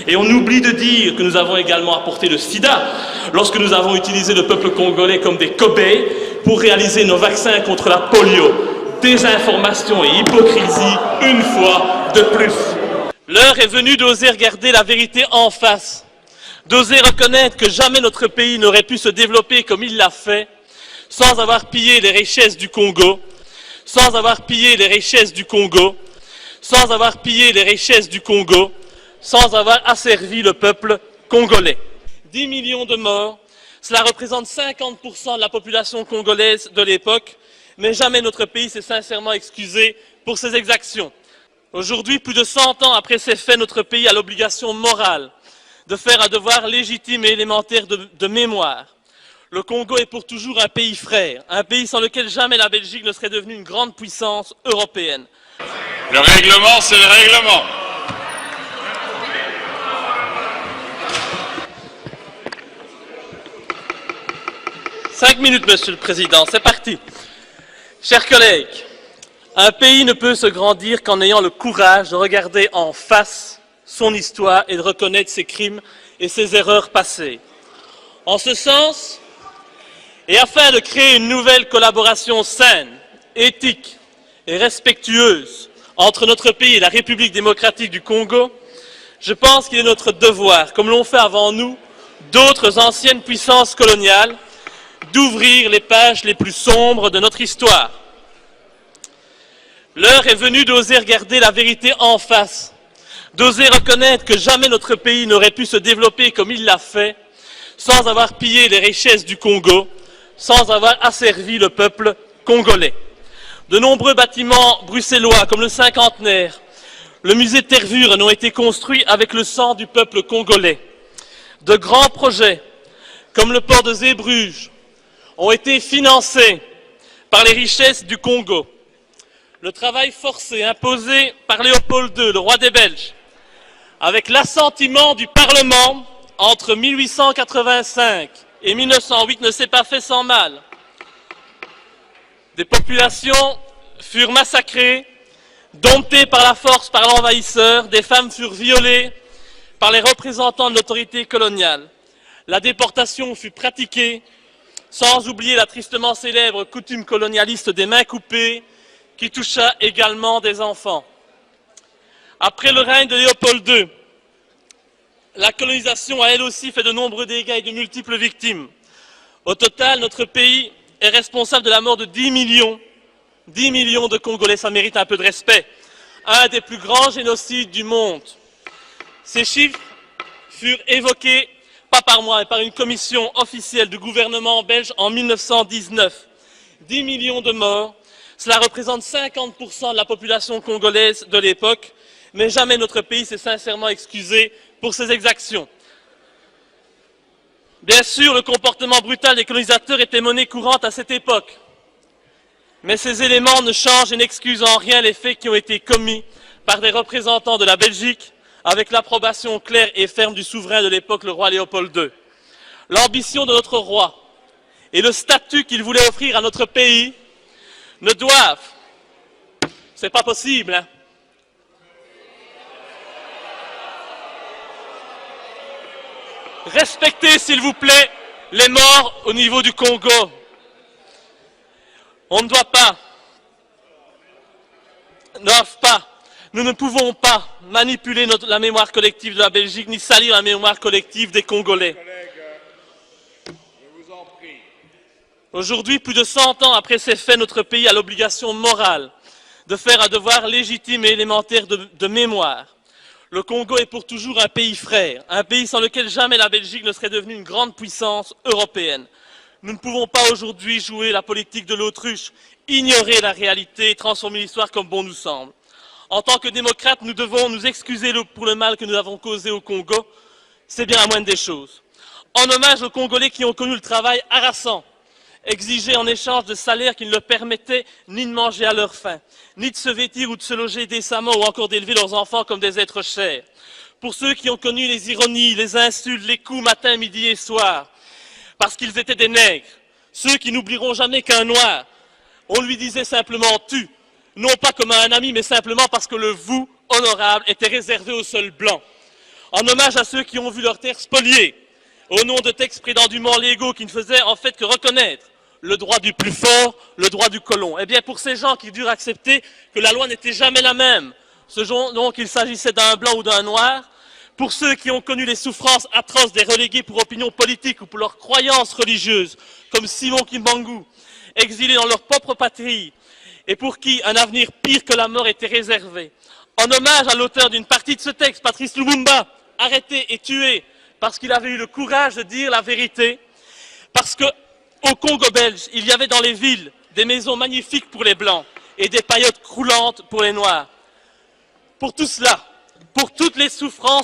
Et on oublie de dire que nous avons également apporté le sida lorsque nous avons utilisé le peuple congolais comme des cobayes pour réaliser nos vaccins contre la polio. Désinformation et hypocrisie une fois de plus. L'heure est venue d'oser regarder la vérité en face, d'oser reconnaître que jamais notre pays n'aurait pu se développer comme il l'a fait sans avoir pillé les richesses du Congo, sans avoir pillé les richesses du Congo, sans avoir pillé les richesses du Congo, sans avoir asservi le peuple congolais. 10 millions de morts, cela représente 50% de la population congolaise de l'époque, mais jamais notre pays s'est sincèrement excusé pour ces exactions. Aujourd'hui, plus de 100 ans après ces faits, notre pays a l'obligation morale de faire un devoir légitime et élémentaire de mémoire. Le Congo est pour toujours un pays frère, un pays sans lequel jamais la Belgique ne serait devenue une grande puissance européenne. Le règlement, c'est le règlement. Cinq minutes, Monsieur le Président, c'est parti. Chers collègues, un pays ne peut se grandir qu'en ayant le courage de regarder en face son histoire et de reconnaître ses crimes et ses erreurs passées. En ce sens, et afin de créer une nouvelle collaboration saine, éthique et respectueuse entre notre pays et la République démocratique du Congo, je pense qu'il est notre devoir, comme l'ont fait avant nous d'autres anciennes puissances coloniales, d'ouvrir les pages les plus sombres de notre histoire. L'heure est venue d'oser regarder la vérité en face, d'oser reconnaître que jamais notre pays n'aurait pu se développer comme il l'a fait, sans avoir pillé les richesses du Congo, sans avoir asservi le peuple congolais. De nombreux bâtiments bruxellois, comme le Cinquantenaire, le musée Tervuren, ont été construits avec le sang du peuple congolais. De grands projets, comme le port de Zeebrugge, ont été financés par les richesses du Congo. Le travail forcé imposé par Léopold II, le roi des Belges, avec l'assentiment du Parlement entre 1885 et 1908 ne s'est pas fait sans mal. Des populations furent massacrées, domptées par la force par l'envahisseur, des femmes furent violées par les représentants de l'autorité coloniale. La déportation fut pratiquée, sans oublier la tristement célèbre coutume colonialiste des mains coupées, qui toucha également des enfants. Après le règne de Léopold II, la colonisation a elle aussi fait de nombreux dégâts et de multiples victimes. Au total, notre pays est responsable de la mort de 10 millions de Congolais, ça mérite un peu de respect. Un des plus grands génocides du monde. Ces chiffres furent évoqués, pas par moi, mais par une commission officielle du gouvernement belge en 1919. 10 millions de morts, cela représente 50% de la population congolaise de l'époque, mais jamais notre pays s'est sincèrement excusé pour ces exactions. Bien sûr, le comportement brutal des colonisateurs était monnaie courante à cette époque. Mais ces éléments ne changent et n'excusent en rien les faits qui ont été commis par des représentants de la Belgique avec l'approbation claire et ferme du souverain de l'époque, le roi Léopold II. L'ambition de notre roi et le statut qu'il voulait offrir à notre pays ne doivent, c'est pas possible, hein, respectez, s'il vous plaît, les morts au niveau du Congo. On ne doit pas, nous ne pouvons pas manipuler la mémoire collective de la Belgique, ni salir la mémoire collective des Congolais. Aujourd'hui, plus de 100 ans après ces faits, notre pays a l'obligation morale de faire un devoir légitime et élémentaire de mémoire. Le Congo est pour toujours un pays frère, un pays sans lequel jamais la Belgique ne serait devenue une grande puissance européenne. Nous ne pouvons pas aujourd'hui jouer la politique de l'autruche, ignorer la réalité et transformer l'histoire comme bon nous semble. En tant que démocrates, nous devons nous excuser pour le mal que nous avons causé au Congo. C'est bien la moindre des choses. En hommage aux Congolais qui ont connu le travail harassant, exigé en échange de salaires qui ne leur permettaient ni de manger à leur faim, ni de se vêtir ou de se loger décemment ou encore d'élever leurs enfants comme des êtres chers. Pour ceux qui ont connu les ironies, les insultes, les coups matin, midi et soir, parce qu'ils étaient des nègres, ceux qui n'oublieront jamais qu'un noir, on lui disait simplement « tu », non pas comme à un ami, mais simplement parce que le « vous » honorable était réservé aux seuls blancs. en hommage à ceux qui ont vu leurs terres spoliées, au nom de textes prétendument légaux qui ne faisaient en fait que reconnaître le droit du plus fort, le droit du colon. Eh bien, pour ces gens qui durent accepter que la loi n'était jamais la même, ce dont qu'il s'agissait d'un blanc ou d'un noir, pour ceux qui ont connu les souffrances atroces des relégués pour opinion politique ou pour leurs croyances religieuses, comme Simon Kimbangu, exilés dans leur propre patrie, et pour qui un avenir pire que la mort était réservé. En hommage à l'auteur d'une partie de ce texte, Patrice Lumumba, arrêté et tué parce qu'il avait eu le courage de dire la vérité, parce qu'au Congo belge, il y avait dans les villes des maisons magnifiques pour les Blancs et des paillotes croulantes pour les Noirs. Pour tout cela, pour toutes les souffrances